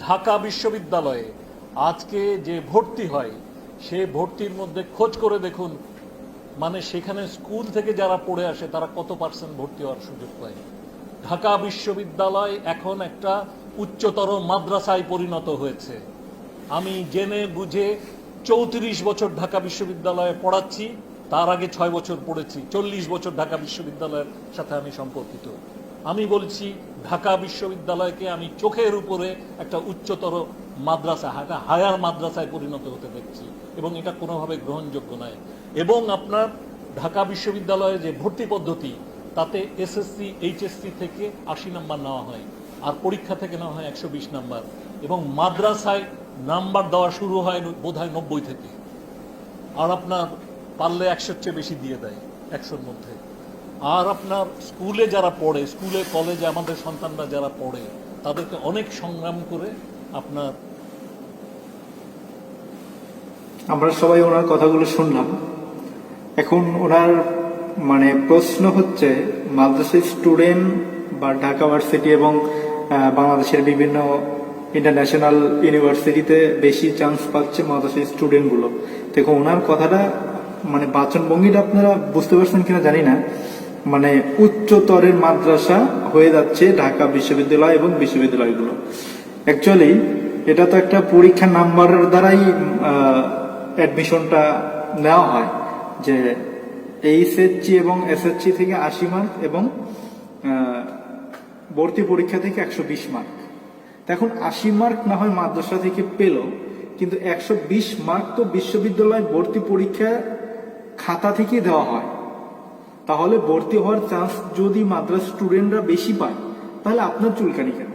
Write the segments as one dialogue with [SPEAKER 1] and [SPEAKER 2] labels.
[SPEAKER 1] ঢাকা বিশ্ববিদ্যালয়ে আজকে যে ভর্তি হয় সে ভর্তির মধ্যে খোঁজ করে দেখুন, মানে সেখানে স্কুল থেকে যারা পড়ে আসে তারা কত পার্সেন্ট ভর্তি হওয়ার সুযোগ পায়। ঢাকা বিশ্ববিদ্যালয় এখন একটা উচ্চতর মাদ্রাসায় পরিণত হয়েছে। আমি জেনে বুঝে 34 বছর ঢাকা বিশ্ববিদ্যালয়ে পড়াচ্ছি, তার আগে 6 বছর পড়েছি, 40 বছর ঢাকা বিশ্ববিদ্যালয়ের সাথে আমি সম্পর্কিত। আমি বলছি ঢাকা বিশ্ববিদ্যালয়কে আমি চোখের উপরে একটা উচ্চতর মাদ্রাসা, একটা হায়ার মাদ্রাসায় পরিণত হতে দেখছি, এবং এটা কোনোভাবে গ্রহণযোগ্য নয়। এবং আপনার ঢাকা বিশ্ববিদ্যালয়ে যে ভর্তি পদ্ধতি, তাতে এসএসসি এইচএসসি থেকে 80 নাম্বার নেওয়া হয়, আর পরীক্ষা থেকে নেওয়া হয় 120 নাম্বার, এবং মাদ্রাসায় নাম্বার দেওয়া শুরু হয় বোধহয় 90 থেকে, আর আপনার পারলে 100-র চেয়ে বেশি দিয়ে দেয় 100-র মধ্যে। আর আপনার স্কুলে যারা পড়ে, স্কুলে কলেজে আমাদের সন্তানরা যারা পড়ে, তাদেরকে অনেক সংগ্রাম করে আপনার,
[SPEAKER 2] আমরা সবাই ওনার কথাগুলো শুনলাম। এখন ওনার মানে প্রশ্ন হচ্ছে, মাদ্রাসা স্টুডেন্ট বা ঢাকা ভার্সিটি এবং বাংলাদেশের বিভিন্ন ইন্টারন্যাশনাল ইউনিভার্সিটিতে বেশি চান্স পাচ্ছে মাদ্রাসা স্টুডেন্টগুলো। দেখো ওনার কথাটা মানে বাচনভঙ্গিটা আপনারা বুঝতে পারছেন কিনা জানি না, মানে উচ্চতরের মাদ্রাসা হয়ে যাচ্ছে ঢাকা বিশ্ববিদ্যালয় এবং বিশ্ববিদ্যালয়গুলো। অ্যাকচুয়ালি এটা তো একটা পরীক্ষার নাম্বারের দ্বারাই অ্যাডমিশনটা নেওয়া হয়, যে এইচএসসি এবং এসএসসি থেকে 80 মার্ক এবং ভর্তি পরীক্ষা থেকে 120 মার্ক। এখন 80 মার্ক না হয় মাদ্রাসা থেকে পেল, কিন্তু 120 মার্ক তো বিশ্ববিদ্যালয় ভর্তি পরীক্ষা খাতা থেকে দেওয়া হয়। তাহলে ভর্তি হওয়ার চান্স যদি মাদ্রাসা স্টুডেন্টরা বেশি পায়, তাহলে আপনার চুলকানি কেন?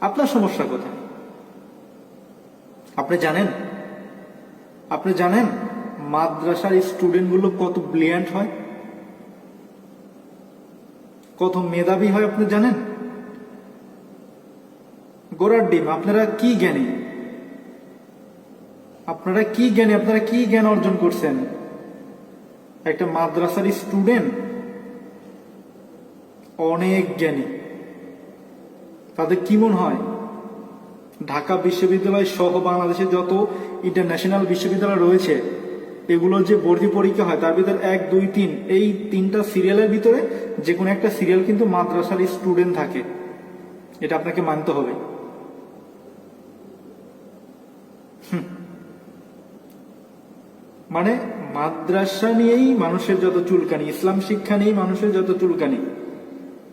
[SPEAKER 2] আপনার সমস্যা কোথায়? আপনি জানেন মাদ্রাসার স্টুডেন্টগুলো কত ব্রিলিয়ান্ট হয়, কত মেধাবী হয়? আপনি জানেন? গোড়ার ডিম। আপনারা কি জ্ঞানী? আপনারা কি জ্ঞান অর্জন করছেন? একটা মাদ্রাসার স্টুডেন্ট অনেক জ্ঞানী। তাদের কি মনে হয় ঢাকা বিশ্ববিদ্যালয় সহ বাংলাদেশে যত ইন্টারন্যাশনাল বিশ্ববিদ্যালয় রয়েছে, এগুলোর যে ভর্তি পরীক্ষা হয় তার ভিতরে 1, 2, 3 এই 3টা সিরিয়ালের ভিতরে যে কোনো একটা সিরিয়াল কিন্তু মাদ্রাসার স্টুডেন্ট থাকে। এটা আপনাকে মানতে হবে। মানে মাদ্রাসা নিয়েই মানুষের যত চুলকানি, ইসলাম শিক্ষা নিয়েই মানুষের যত চুলকানি,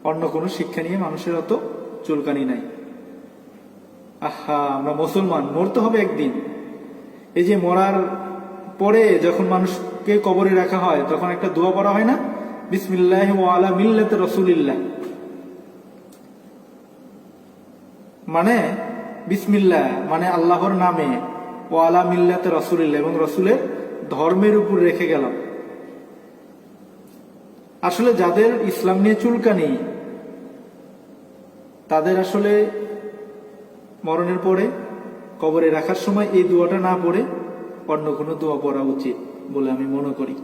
[SPEAKER 2] অন্য কোনো শিক্ষা নিয়ে মানুষের অত চুলকানি নাই। আহা, আমরা মুসলমান, মরতে হবে একদিন। এই যে মরার পরে যখন মানুষকে কবরে রাখা হয়, তখন একটা দোয়া পড়া হয় না, বিসমিল্লাহি ওয়া আলা মিল্লাতি রাসূলিল্লাহ। মানে বিসমিল্লাহ মানে আল্লাহর নামে, ওয়া আলা মিল্লাতি রাসূলিল্লাহ এবং রাসূলের ধর্মের উপর রেখে গেলাম। আসলে যাদের ইসলাম নিয়ে চুলকানি, তাদের আসলে মরণের পরে কবরে রাখার সময় এই দোয়াটা না পড়ে অন্য কোনো দোয়া পড়া উচিত বলে আমি মনে করি।